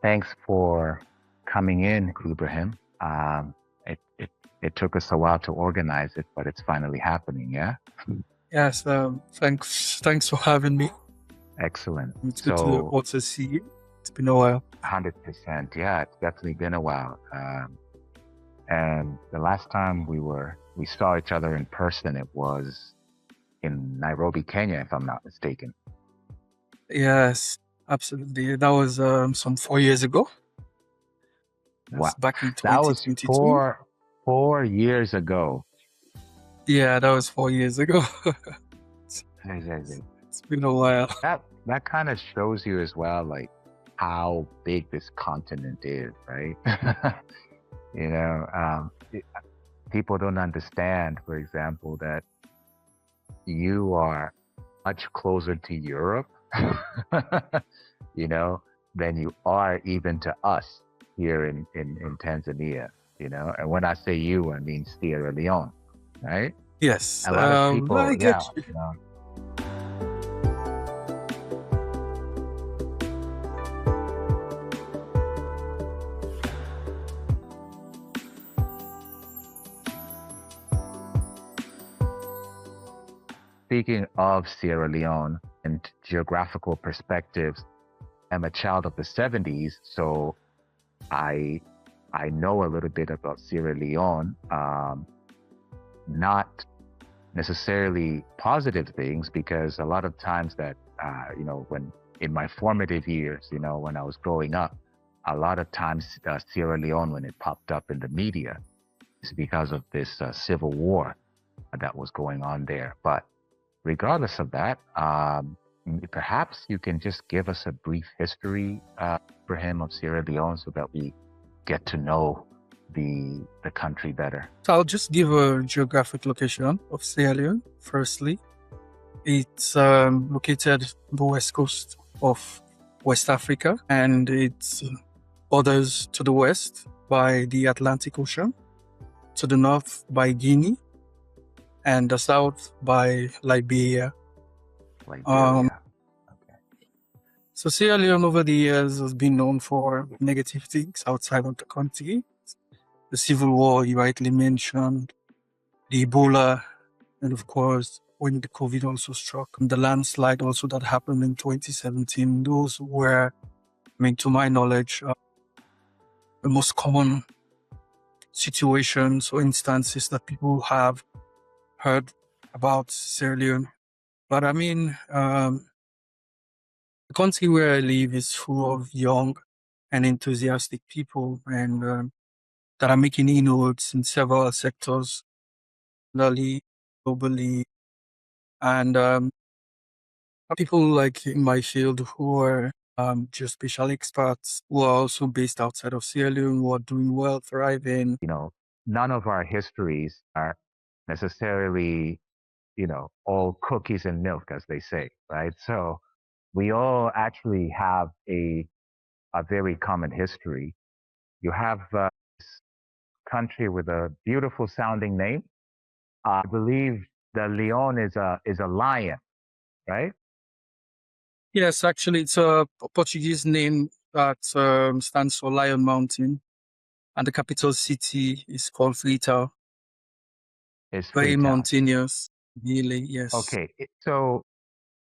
Thanks for coming in, Ibrahim. It took us a while to organize it, but it's finally happening, yeah? Yes, thanks for having me. Excellent. It's good to also see you. It's been a while. 100%. Yeah, it's definitely been a while. And the last time we saw each other in person, it was in Nairobi, Kenya, if I'm not mistaken. Yes, absolutely. That was some 4 years ago. Wow. Back in That was 2022. 4 years ago. Yeah, that was 4 years ago. It's been a while. That kind of shows you as well, like how big this continent is, right? You know, people don't understand, for example, that you are much closer to Europe, you know, than you are even to us here in Tanzania, you know. And when I say you, I mean Sierra Leone, right? Yes. A lot of people, I get you. you know. Speaking of Sierra Leone and geographical perspectives, I'm a child of the 70s, so I know a little bit about Sierra Leone, not necessarily positive things, because a lot of times that, you know, when in my formative years, you know, when I was growing up, a lot of times Sierra Leone, when it popped up in the media, is because of this civil war that was going on there. But regardless of that, perhaps you can just give us a brief history, Ibrahim, of Sierra Leone, so that we get to know the country better. So I'll just give a geographic location of Sierra Leone. Firstly, it's located on the west coast of West Africa, and it's borders to the west by the Atlantic Ocean, to the north by Guinea, and the south by Liberia. Okay. So Sierra Leone over the years has been known for negative things outside of the country. The civil war you rightly mentioned, the Ebola, and of course when the COVID also struck, and the landslide also that happened in 2017. Those were, I mean, to my knowledge, the most common situations or instances that people have heard about Sierra Leone. But I mean, the country where I live is full of young and enthusiastic people, and that are making inroads in several sectors, globally, and people like in my field who are geospatial experts who are also based outside of Sierra Leone, who are doing well, thriving. You know, none of our histories are necessarily, you know, all cookies and milk, as they say, right? So we all actually have a very common history. You have this country with a beautiful sounding name. I believe the leon is a lion, right? Yes, actually, it's a Portuguese name that stands for Lion Mountain, and the capital city is called Freetown. It's Very Freetown. mountainous, really, yes. Okay, so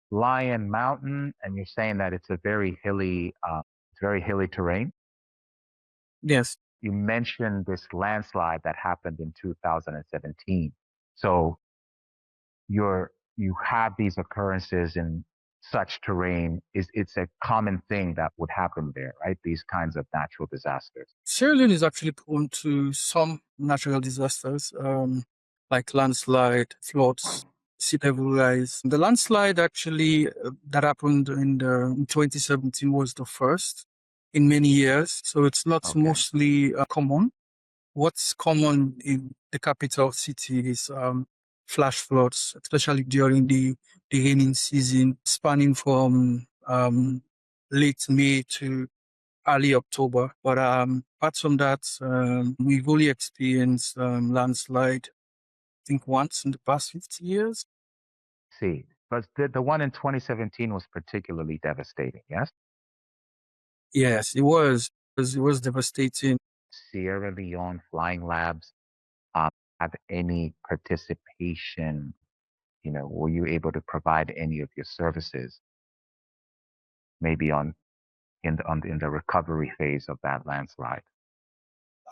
Lion Mountain, and you're saying that it's a very hilly terrain. Yes. You mentioned this landslide that happened in 2017. So you have these occurrences in such terrain. It's a common thing that would happen there, right? These kinds of natural disasters. Sierra Leone is actually prone to some natural disasters, like landslide, floods, sea level rise. The landslide actually that happened in 2017 was the first in many years, so it's not mostly common. What's common in the capital city is flash floods, especially during the raining season, spanning from late May to early October. But apart from that, we've only experienced landslide, I think, once in the past 50 years. See, but the one in 2017 was particularly devastating, yes? Yes, it was. It was devastating. Sierra Leone Flying Labs have any participation? Were you able to provide any of your services, maybe in the recovery phase of that landslide?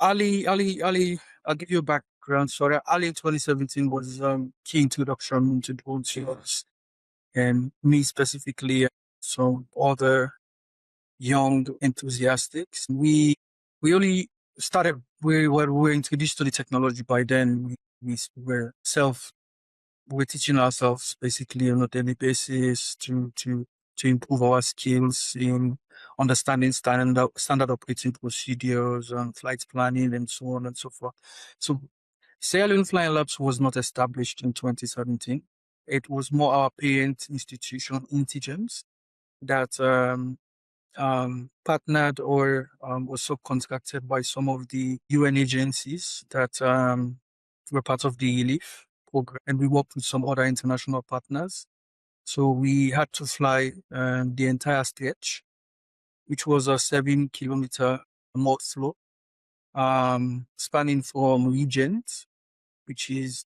Ali, I'll give you a background. Sorry, Ali in 2017 was key introduction into drone sales, and me specifically, some other young enthusiasts. We only started. We were introduced to the technology by then. We were we're teaching ourselves basically on a daily basis to improve our skills in understanding standard operating procedures and flight planning and so on and so forth. So Sierra Leone Flying Labs was not established in 2017. It was more our parent institution, Intelligence, that partnered or was subcontracted by some of the UN agencies that were part of the LEAF program, and we worked with some other international partners. So we had to fly the entire stretch, which was a 7 kilometer north slope, spanning from Regent, which is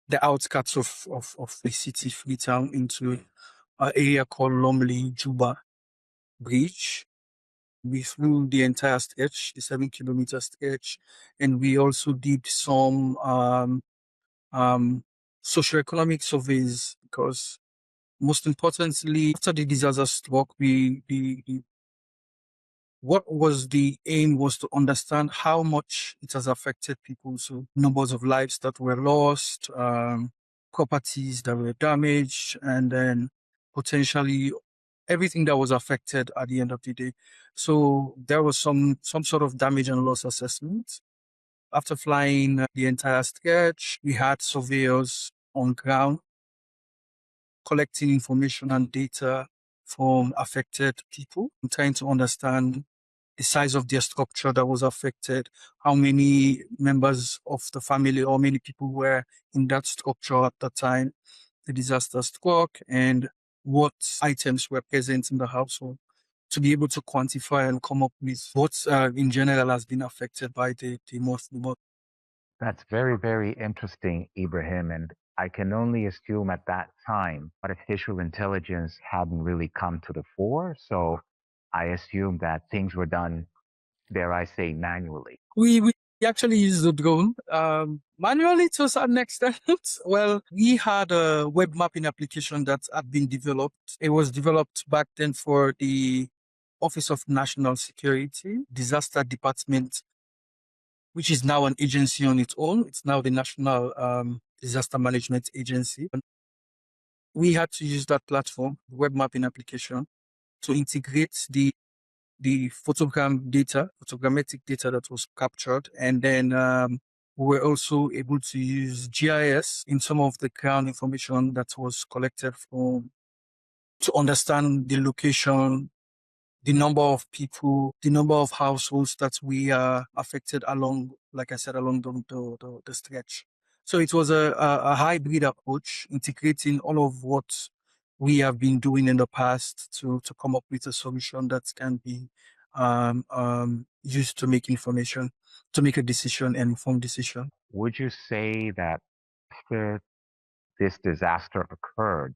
the outskirts of the city, Freetown, into an area called Lumley Juba Bridge. We flew the entire stretch, the 7 kilometer stretch, and we also did some socioeconomic surveys because most importantly, after the disaster struck, what was the aim was to understand how much it has affected people. So numbers of lives that were lost, properties that were damaged, and then potentially everything that was affected at the end of the day. So there was some sort of damage and loss assessment. After flying the entire stretch, we had surveyors on ground collecting information and data from affected people, trying to understand the size of their structure that was affected, how many members of the family or many people were in that structure at the time the disaster struck, and what items were present in the household to be able to quantify and come up with what in general has been affected by the most. That's very, very interesting, Ibrahim. And I can only assume at that time, artificial intelligence hadn't really come to the fore. So I assume that things were done, dare I say, manually. We actually used the drone manually to a certain extent. Well, we had a web mapping application that had been developed. It was developed back then for the Office of National Security, Disaster Department, which is now an agency on its own. It's now the National Disaster Management Agency. And we had to use that platform, web mapping application, to integrate the photogrammetric data that was captured. And then we were also able to use GIS in some of the ground information that was collected to understand the location, the number of people, the number of households that we are affected along, like I said, along the stretch. So it was a hybrid approach, integrating all of what we have been doing in the past to come up with a solution that can be used to make information, to make a decision, and informed decision. Would you say that after this disaster occurred,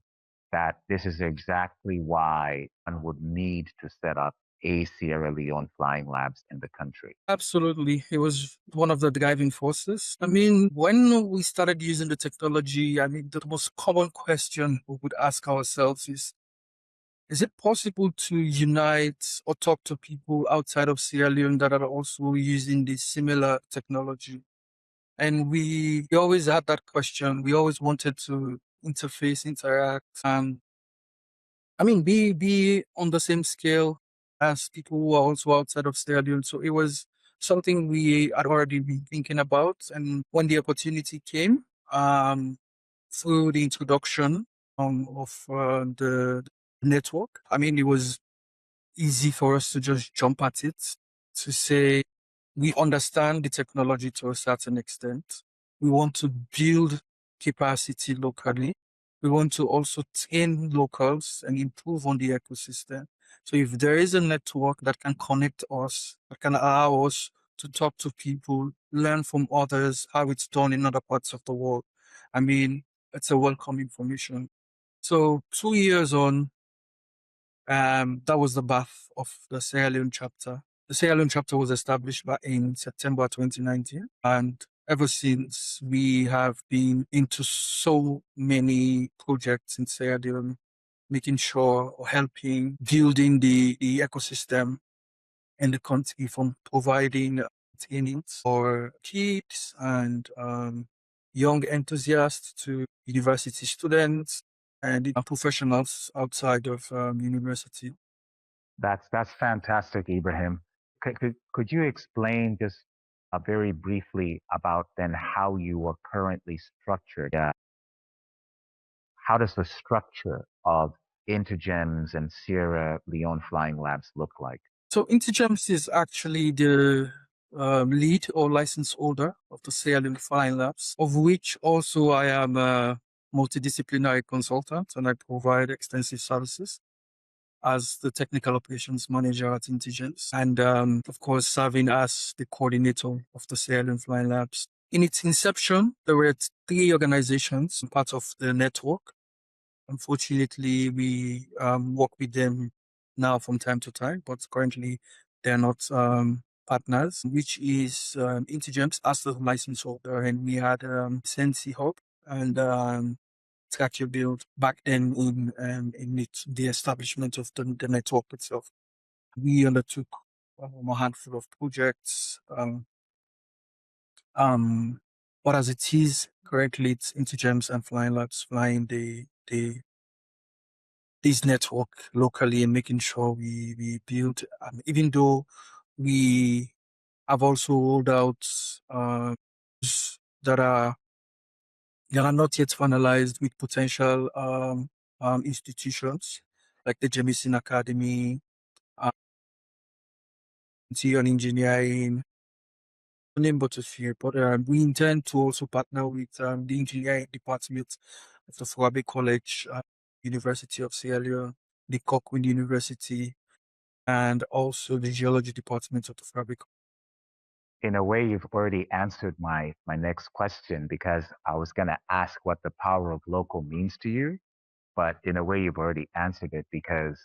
that this is exactly why one would need to set up a Sierra Leone Flying Labs in the country? Absolutely. It was one of the driving forces. I mean, when we started using the technology, I mean, the most common question we would ask ourselves is it possible to unite or talk to people outside of Sierra Leone that are also using this similar technology? And we always had that question. We always wanted to interface, interact, and I mean, be on the same scale as people who are also outside of Sierra Leone. So it was something we had already been thinking about. And when the opportunity came, through the introduction of the network, I mean, it was easy for us to just jump at it, to say we understand the technology to a certain extent. We want to build capacity locally. We want to also train locals and improve on the ecosystem. So if there is a network that can connect us, that can allow us to talk to people, learn from others, how it's done in other parts of the world, I mean, it's a welcome information. So 2 years on, that was the birth of the Sierra Leone chapter. The Sierra Leone chapter was established in September 2019. And ever since, we have been into so many projects in Sierra Leone, making sure or helping building the ecosystem in the country, from providing trainings for kids and young enthusiasts to university students and professionals outside of university. That's fantastic, Ibrahim. Could you explain just very briefly about then how you are currently structured? How does the structure of Intergems and Sierra Leone Flying Labs look like? So Intergems is actually the lead or license holder of the Sierra Leone Flying Labs, of which also I am a multidisciplinary consultant, and I provide extensive services as the technical operations manager at Intergems, and of course serving as the coordinator of the Sierra Leone Flying Labs. In its inception, there were 3 organizations part of the network. Unfortunately, we work with them now from time to time, but currently they're not partners, which is Intergems as the license holder, and we had Sensi Hub and Structure Build back then in the establishment of the network itself. We undertook a handful of projects. But as it is currently, it's Intergems and Flying Labs flying this network locally and making sure we build, even though we have also rolled out that are not yet finalized with potential institutions like the Jemison Academy, on engineering, name but a few. But we intend to also partner with the engineering department of the Foabe College, University of Sierra Leone, the Cochrane University, and also the geology department of the Fabric. In a way, you've already answered my next question because I was going to ask what the power of local means to you. But in a way, you've already answered it because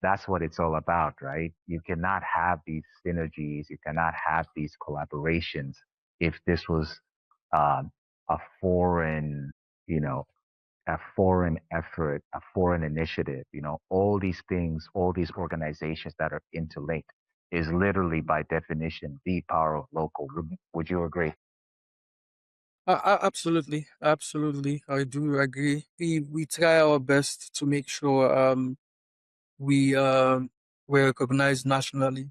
that's what it's all about, right? You cannot have these synergies, you cannot have these collaborations if this was um, a foreign, you know, a foreign effort, a foreign initiative. All these things, all these organizations that are interlinked is literally by definition the power of local. Would you agree? Absolutely, absolutely. I do agree. We try our best to make sure we we're recognized nationally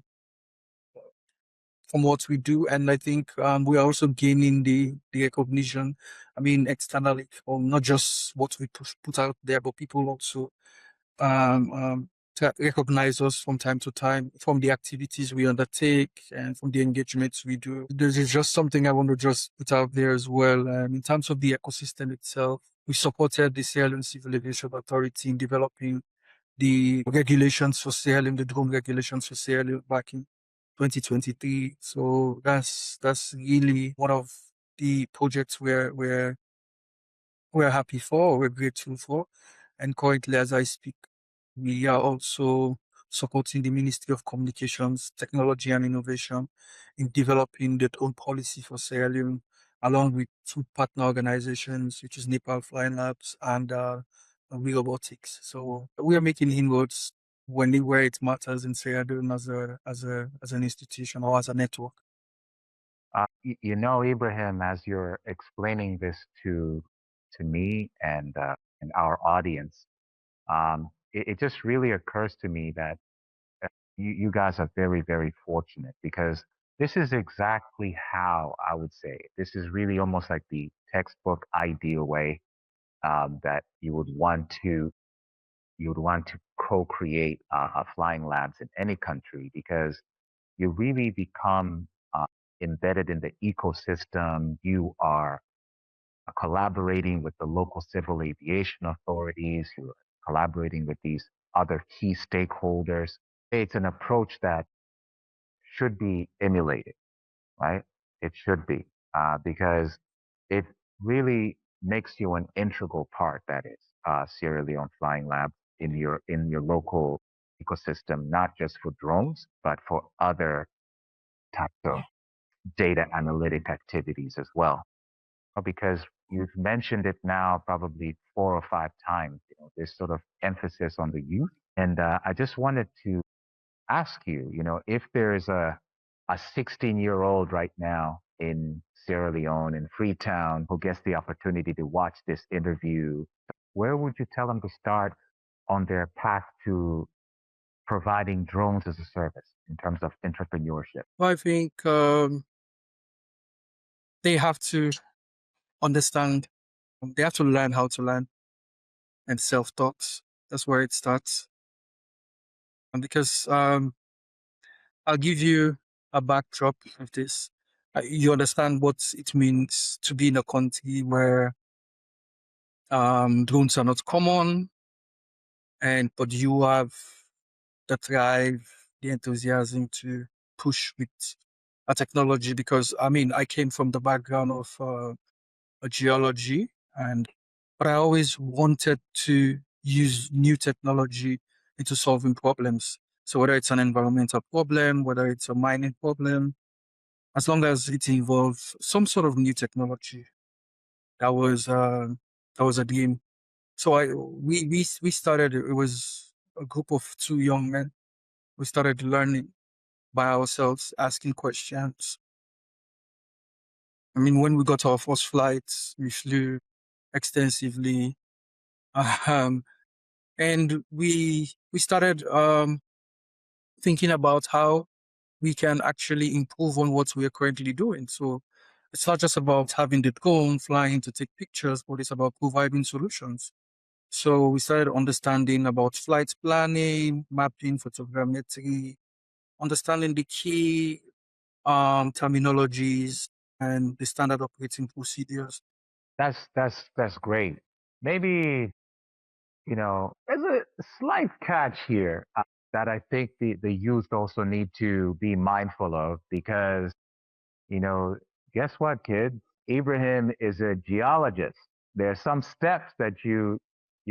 from what we do, and I think we are also gaining the recognition. I mean, externally, or not just what we put out there, but people also to recognize us from time to time from the activities we undertake and from the engagements we do. This is just something I want to just put out there as well. In terms of the ecosystem itself, we supported the Sierra Leone Civil Aviation Authority in developing the regulations for Sierra Leone, the drone regulations for Sierra Leone back in 2023. So that's really one of the projects we're happy for, we're grateful for. And currently, as I speak, we are also supporting the Ministry of Communications, Technology and Innovation in developing their own policy for Sierra Leone, along with 2 partner organizations, which is Nepal Flying Labs and We Robotics. So we are making inroads where it matters in Sierra Leone as an institution or as a network. Ibrahim, as you're explaining this to me and our audience, it just really occurs to me that you guys are very, very fortunate because this is exactly how I would say it. This is really almost like the textbook ideal way that you would want to co-create flying labs in any country because you really become embedded in the ecosystem. You are collaborating with the local civil aviation authorities. You're collaborating with these other key stakeholders. it's an approach that should be emulated, right? It should be, because it really makes you an integral part. That is Sierra Leone Flying Labs in your local ecosystem, not just for drones, but for other types of data analytic activities as well. Because you've mentioned it now probably 4 or 5 times, this sort of emphasis on the youth. And I just wanted to ask you, if there's a 16-year-old right now in Sierra Leone, in Freetown, who gets the opportunity to watch this interview, where would you tell them to start on their path to providing drones as a service in terms of entrepreneurship? Well, I think they have to understand, they have to learn how to learn and self-taught. That's where it starts. And because I'll give you a backdrop of this. You understand what it means to be in a country where drones are not common, but you have the drive, the enthusiasm to push with a technology. Because I came from the background of geology, but I always wanted to use new technology into solving problems. So whether it's an environmental problem, whether it's a mining problem, as long as it involves some sort of new technology, that was uh, that was a dream. So we started. It was a group of two young men. We started learning by ourselves, asking questions. When we got our first flights, we flew extensively, um, and we started thinking about how we can actually improve on what we are currently doing. So it's not just about having the drone flying to take pictures, but it's about providing solutions. So we started understanding about flight planning, mapping, photogrammetry, understanding the key terminologies and the standard operating procedures. That's great. Maybe, there's a slight catch here that I think the youth also need to be mindful of because, you know, guess what, kids? Ibrahim is a geologist. There's some steps that you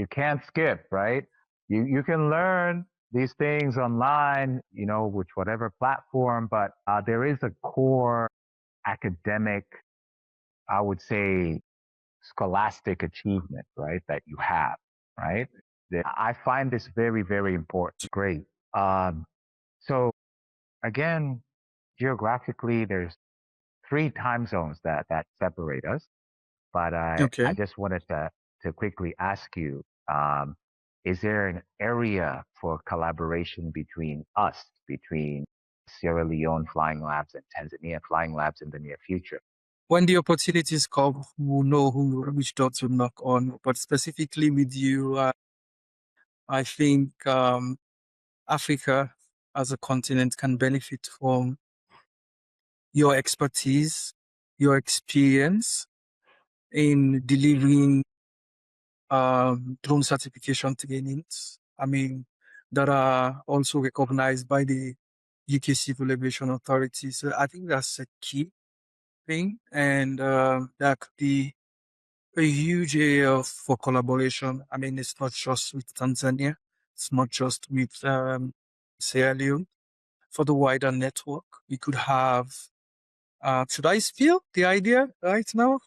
can't skip, right? You can learn these things online, with whatever platform, but there is a core academic, I would say, scholastic achievement, right, that you have, right? I find this very, very important. Great. Um, so again, geographically, there's 3 time zones that separate us. But I Okay. just wanted to quickly ask you, um, is there an area for collaboration between us, between Sierra Leone Flying Labs and Tanzania Flying Labs in the near future? When the opportunities come, we'll know which dots to knock on. But specifically with you, I think Africa as a continent can benefit from your expertise, your experience in delivering drone certification trainings. That are also recognized by the UK Civil Aviation Authority. So I think that's a key thing, and that could be a huge area for collaboration. It's not just with Tanzania, it's not just with Sierra Leone. For the wider network, we could have. Should I spill the idea right now,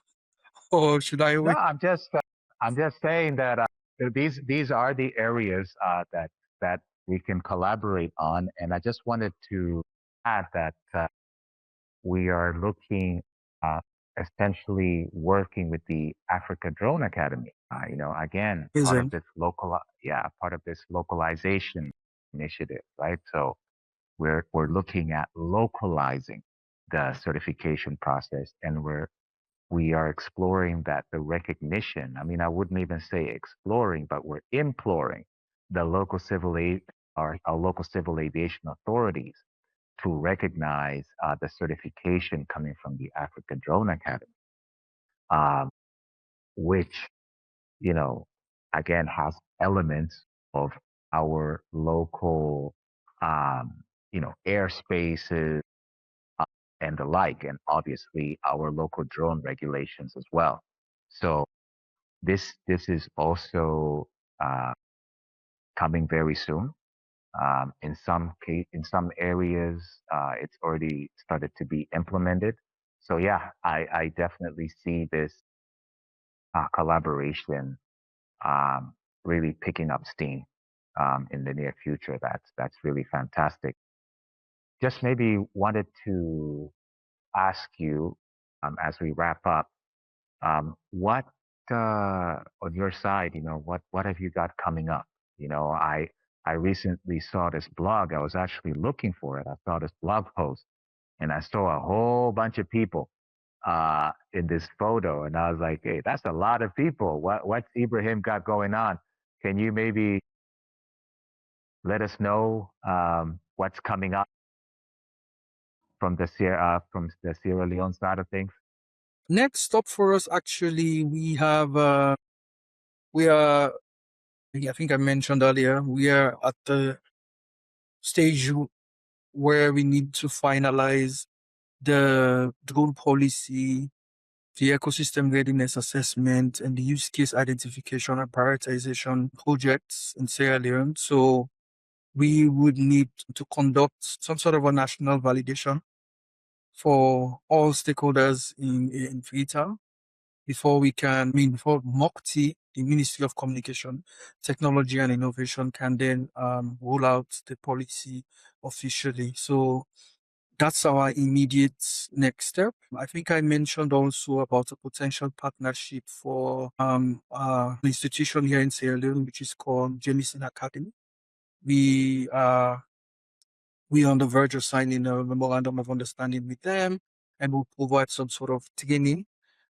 or should I No, wait? I'm just saying that these are the areas that we can collaborate on, and I just wanted to add that we are looking uh, essentially working with the Africa Drone Academy. Again, Isn't part of this localization initiative, right? So we're looking at localizing the certification process, and we are exploring that the recognition. I wouldn't even say exploring, but we're imploring the local our local civil aviation authorities to recognize the certification coming from the Africa Drone Academy, um, which, you know, again has elements of our local um, airspaces and the like, and obviously our local drone regulations as well. So this is also uh, coming very soon. In some areas, it's already started to be implemented. So yeah, I definitely see this collaboration um, really picking up steam in the near future. That's really fantastic. Just maybe wanted to ask you as we wrap up, what on your side, what have you got coming up? I recently saw this blog. I was actually looking for it. I saw this blog post, and I saw a whole bunch of people in this photo, and I was like, "Hey, that's a lot of people. What's Ibrahim got going on? Can you maybe let us know what's coming up from the Sierra Leone side of things?" Next stop for us, actually, we are, I think I mentioned earlier, we are at the stage where we need to finalize the drone policy, the ecosystem readiness assessment, and the use case identification and prioritization projects in Sierra Leone. So we would need to conduct some sort of a national validation for all stakeholders in Freetown before before MOCTI, the Ministry of Communication, Technology and Innovation, can then roll out the policy officially. So that's our immediate next step. I think I mentioned also about a potential partnership for an institution here in Sierra Leone, which is called Jamison Academy. We are on the verge of signing a memorandum of understanding with them, and we'll provide some sort of training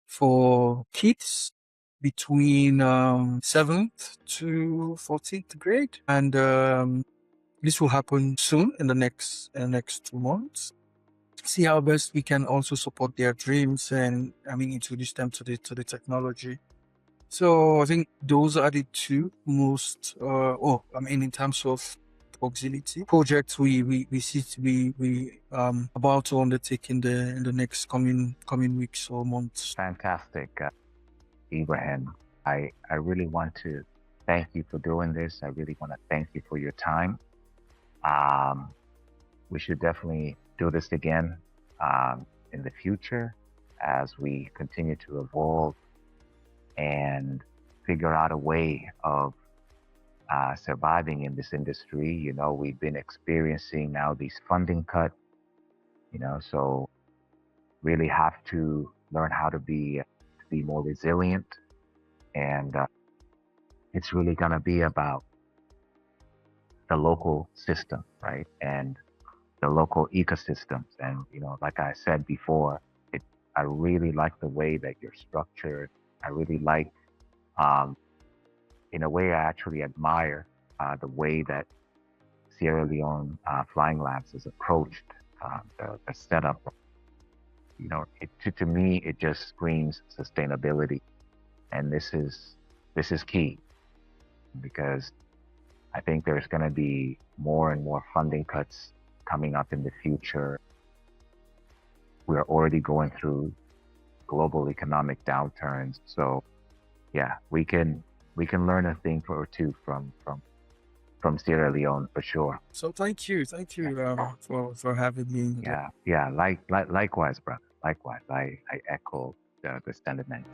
for kids between 7th to 14th grade. And this will happen soon in the next 2 months. See how best we can also support their dreams and introduce them to the technology. So I think those are the two most in terms of proximity projects we see to be about to undertake in the next coming weeks or months. Fantastic, Ibrahim. I really want to thank you for doing this. I really want to thank you for your time. Um, we should definitely do this again in the future as we continue to evolve and figure out a way of surviving in this industry. We've been experiencing now these funding cuts, so really have to learn how to be more resilient. And it's really going to be about the local system, right? And the local ecosystems. And, like I said before, I really like the way that you're structured. I really like, in a way, I actually admire the way that Sierra Leone Flying Labs is approached the setup. To me, it just screams sustainability, and this is key because I think there's going to be more and more funding cuts coming up in the future. We're already going through global economic downturns, so yeah, we can learn a thing or two from Sierra Leone for sure. So thank you for having me. Yeah, likewise, brother. Likewise, I echo the sentiments.